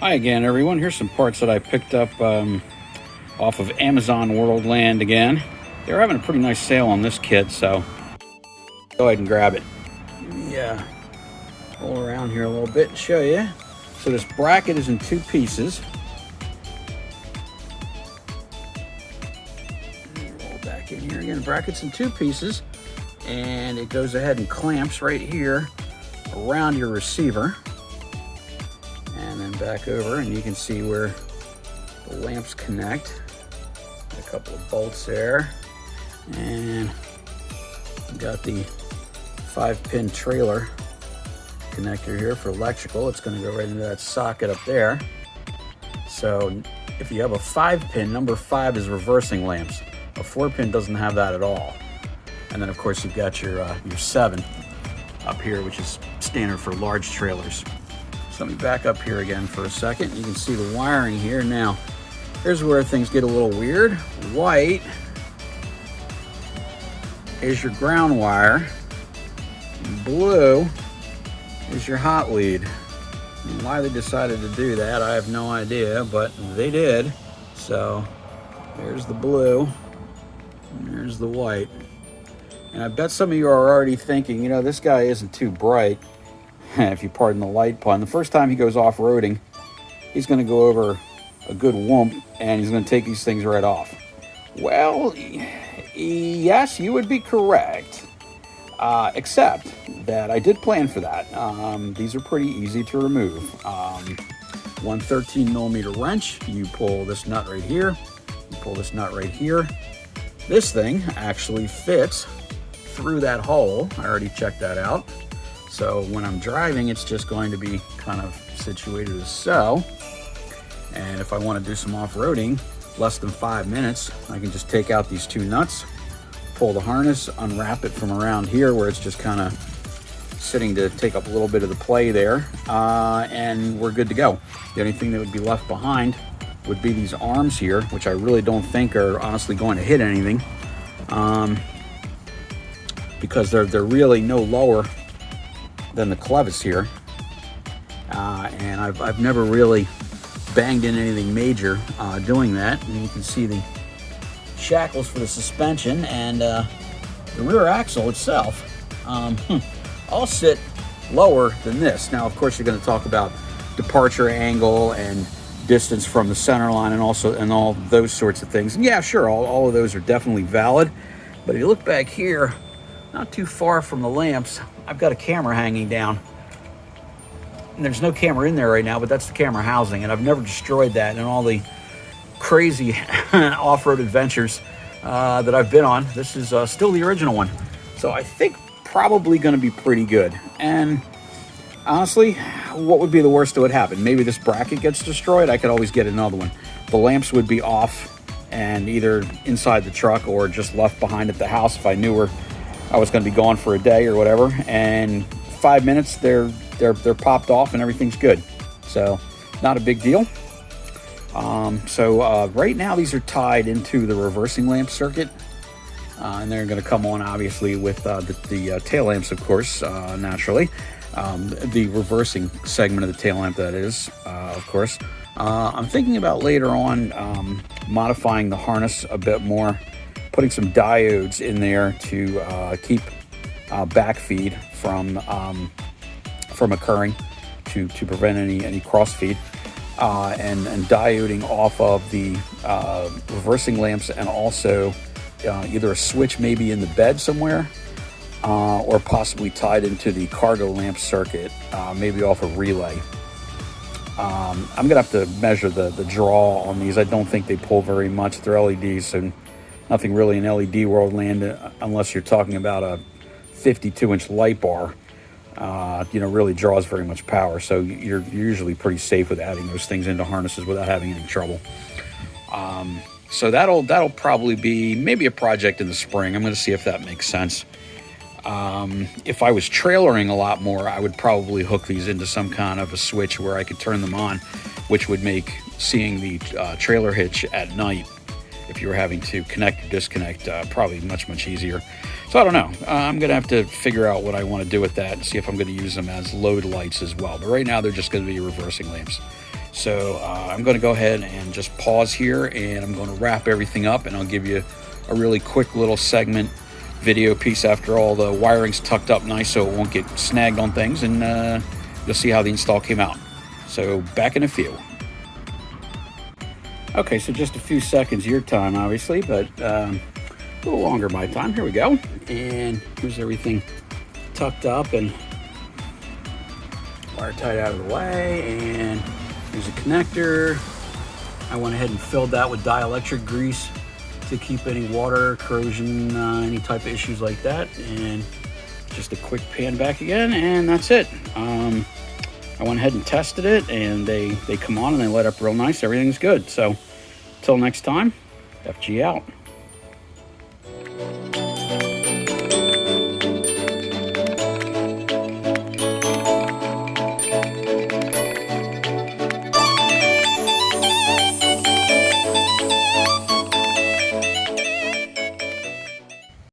Hi again, everyone. Here's some parts that I picked up off of Amazon Worldland again. They're having a pretty nice sale on this kit, so go ahead and grab it. Yeah, roll around here a little bit and show you. So this bracket is in two pieces. Roll back in here again. The bracket's in two pieces, and it goes ahead and clamps right here around your receiver. And then back over, and you can see where the lamps connect. A couple of bolts there, and we've got the 5-pin trailer connector here for electrical. It's going to go right into that socket up there. So if you have a 5-pin, number 5 is reversing lamps. A 4-pin doesn't have that at all. And then of course you've got your 7 up here, which is standard for large trailers. So let me back up here again for a second. You can see the wiring here. Now, here's where things get a little weird. White is your ground wire. Blue is your hot lead. And why they decided to do that, I have no idea, but they did. So there's the blue, and there's the white. And I bet some of you are already thinking, you know, this guy isn't too bright. If you pardon the light pun. The first time he goes off-roading, he's going to go over a good whoomp, and he's going to take these things right off. Well, yes, you would be correct. Except that I did plan for that. These are pretty easy to remove. One 13mm wrench, you pull this nut right here, you pull this nut right here. This thing actually fits through that hole. I already checked that out. So when I'm driving, it's just going to be kind of situated as so. And if I want to do some off-roading, less than 5 minutes, I can just take out these two nuts, pull the harness, unwrap it from around here where it's just kind of sitting to take up a little bit of the play there, and we're good to go. The only thing that would be left behind would be these arms here, which I really don't think are honestly going to hit anything, because they're really no lower than the clevis here, and I've never really banged in anything major doing that. And you can see the shackles for the suspension and the rear axle itself all sit lower than this. Now, of course, you're going to talk about departure angle and distance from the center line and all those sorts of things. And yeah, sure, all of those are definitely valid. But if you look back here, not too far from the lamps, I've got a camera hanging down. And there's no camera in there right now, but that's the camera housing. And I've never destroyed that in all the crazy off-road adventures that I've been on. This is still the original one. So I think probably going to be pretty good. And honestly, what would be the worst that would happen? Maybe this bracket gets destroyed. I could always get another one. The lamps would be off and either inside the truck or just left behind at the house if I knew where I was going to be gone for a day or whatever, and 5 minutes they're popped off and everything's good. So not a big deal. Right now these are tied into the reversing lamp circuit, and they're going to come on obviously with the tail lamps, of course, naturally. The reversing segment of the tail lamp, that is, of course. I'm thinking about later on modifying the harness a bit more, putting some diodes in there to keep backfeed from occurring, to prevent any crossfeed, and dioding off of the reversing lamps, and also either a switch maybe in the bed somewhere, or possibly tied into the cargo lamp circuit, maybe off a relay. I'm gonna have to measure the draw on these. I don't think they pull very much. They're LEDs, so nothing really in LED world land, unless you're talking about a 52-inch light bar, really draws very much power. So you're usually pretty safe with adding those things into harnesses without having any trouble. So that'll probably be maybe a project in the spring. I'm going to see if that makes sense. If I was trailering a lot more, I would probably hook these into some kind of a switch where I could turn them on, which would make seeing the trailer hitch at night, if you were having to connect or disconnect, probably much easier. So I don't know. I'm going to have to figure out what I want to do with that and see if I'm going to use them as load lights as well. But right now they're just going to be reversing lamps. So I'm going to go ahead and just pause here, and I'm going to wrap everything up, and I'll give you a really quick little segment video piece after all the wiring's tucked up nice so it won't get snagged on things, and you'll see how the install came out. So back in a few. Okay, so just a few seconds your time, obviously, but a little longer my time. Here we go. And here's everything tucked up and wire tied out of the way. And here's a connector. I went ahead and filled that with dielectric grease to keep any water, corrosion, any type of issues like that. And just a quick pan back again, and that's it. I went ahead and tested it, and they come on and they light up real nice. Everything's good. So, till next time, FG out.